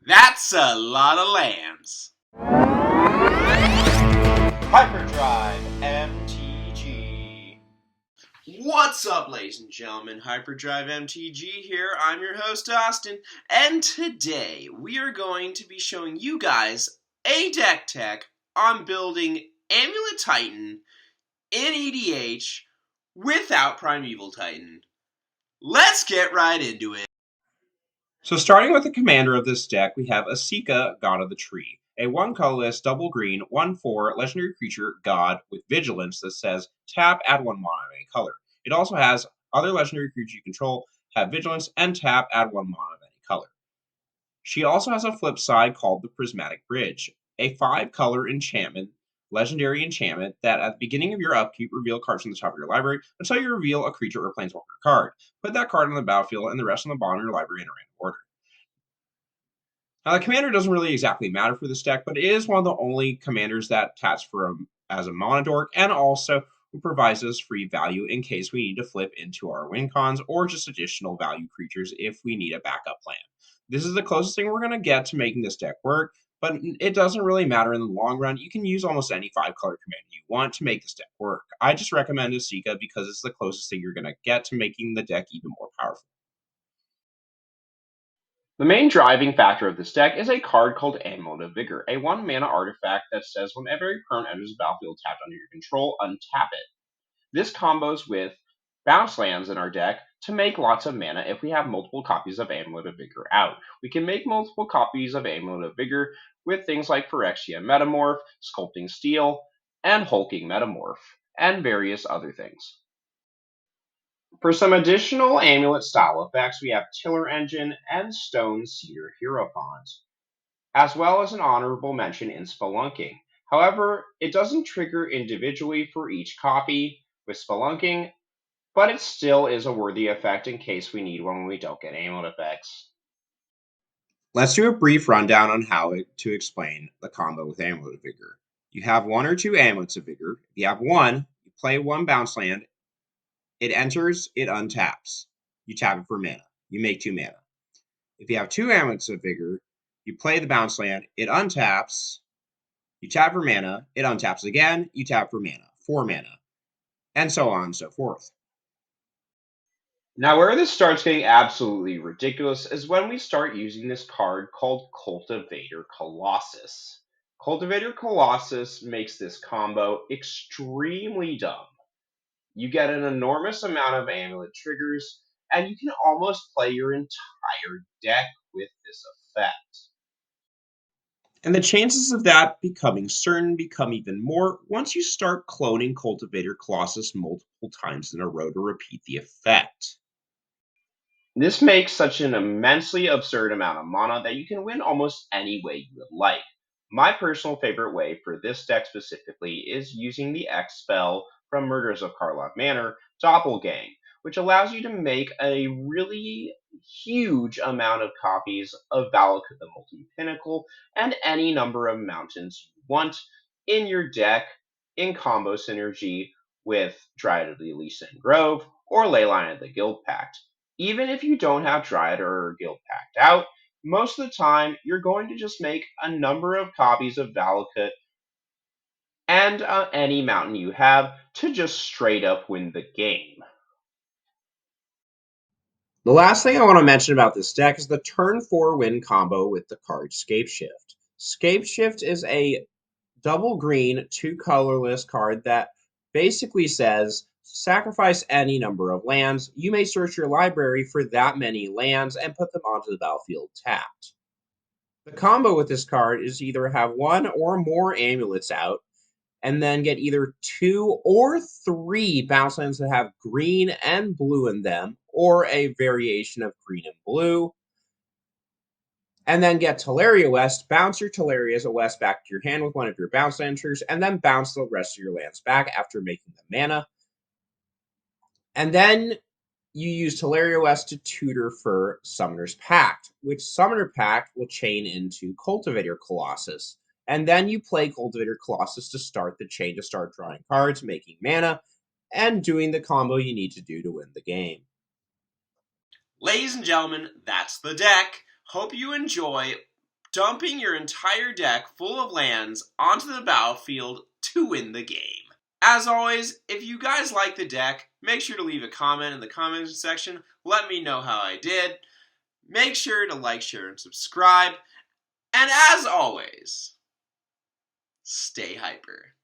That's a lot of lands. Hyperdrive MTG. What's up, ladies and gentlemen? Hyperdrive MTG here. I'm your host, Austin, and today we are going to be showing you guys a deck tech on building Amulet Titan in EDH without Primeval Titan. Let's get right into it. So starting with the commander of this deck, we have Asika, God of the Tree, a 1-colorless, double green, 1/4 legendary creature god with vigilance that says tap, add 1 mana of any color. It also has other legendary creatures you control have vigilance and tap, add 1 mana of any color. She also has a flip side called the Prismatic Bridge, a 5-color enchantment, legendary enchantment that at the beginning of your upkeep reveal cards from the top of your library until you reveal a creature or planeswalker card. Put that card on the battlefield and the rest on the bottom of your library in a random order. Now, the commander doesn't really exactly matter for this deck, but it is one of the only commanders that taps as a mana dork, and also who provides us free value in case we need to flip into our win cons or just additional value creatures if we need a backup plan. This is the closest thing we're going to get to making this deck work, but it doesn't really matter in the long run. You can use almost any 5-color commander you want to make this deck work. I just recommend Asika because it's the closest thing you're going to get to making the deck even more powerful. The main driving factor of this deck is a card called Amulet of Vigor, a 1-mana artifact that says whenever a permanent enters the battlefield tapped under your control, untap it. This combos with bounce lands in our deck to make lots of mana if we have multiple copies of Amulet of Vigor out. We can make multiple copies of Amulet of Vigor with things like Phyrexia Metamorph, Sculpting Steel, and Hulking Metamorph, and various other things. For some additional Amulet style effects, we have Tiller Engine and Stone Cedar Hierophant, as well as an honorable mention in Spelunking. However, it doesn't trigger individually for each copy with Spelunking, but it still is a worthy effect in case we need one when we don't get Amulet effects. Let's do a brief rundown on how to explain the combo with Amulet of Vigor. You have 1 or 2 Amulets of Vigor. If you have 1, you play 1 bounce land. It enters, it untaps. You tap it for mana. You make 2 mana. If you have 2 Amulets of Vigor, you play the bounce land, it untaps. You tap for mana, it untaps again, you tap for mana, 4 mana, and so on and so forth. Now, where this starts getting absolutely ridiculous is when we start using this card called Cultivator Colossus. Cultivator Colossus makes this combo extremely dumb. You get an enormous amount of amulet triggers, and you can almost play your entire deck with this effect. And the chances of that becoming certain become even more once you start cloning Cultivator Colossus multiple times in a row to repeat the effect. This makes such an immensely absurd amount of mana that you can win almost any way you would like. My personal favorite way for this deck specifically is using the X spell from Murders of Karlov Manor, Doppelgang, which allows you to make a really huge amount of copies of Valakut the Multi-Pinnacle and any number of mountains you want in your deck in combo synergy with Dryad of the Elysian Grove or Leyline of the Guild Pact. Even if you don't have Dryad or Guild Pact out, most of the time you're going to just make a number of copies of Valakut and any mountain you have to just straight up win the game. The last thing I want to mention about this deck is the turn 4 win combo with the card Scapeshift. Scapeshift is a double green, 2 colorless card that basically says sacrifice any number of lands. You may search your library for that many lands and put them onto the battlefield tapped. The combo with this card is either have 1 or more amulets out, and then get either 2 or 3 bounce lands that have green and blue in them, or a variation of green and blue. And then get Teleria West, bounce your Teleria as a West back to your hand with one of your bounce land triggers, and then bounce the rest of your lands back after making the mana. And then you use Teleria West to tutor for Summoner's Pact, which Summoner Pact will chain into Cultivator Colossus. And then you play Cultivator Colossus to start the chain to start drawing cards, making mana, and doing the combo you need to do to win the game. Ladies and gentlemen, that's the deck. Hope you enjoy. dumping your entire deck full of lands onto the battlefield to win the game. As always, if you guys like the deck, make sure to leave a comment in the comment section. Let me know how I did. Make sure to like, share, and subscribe. And as always, stay hyper.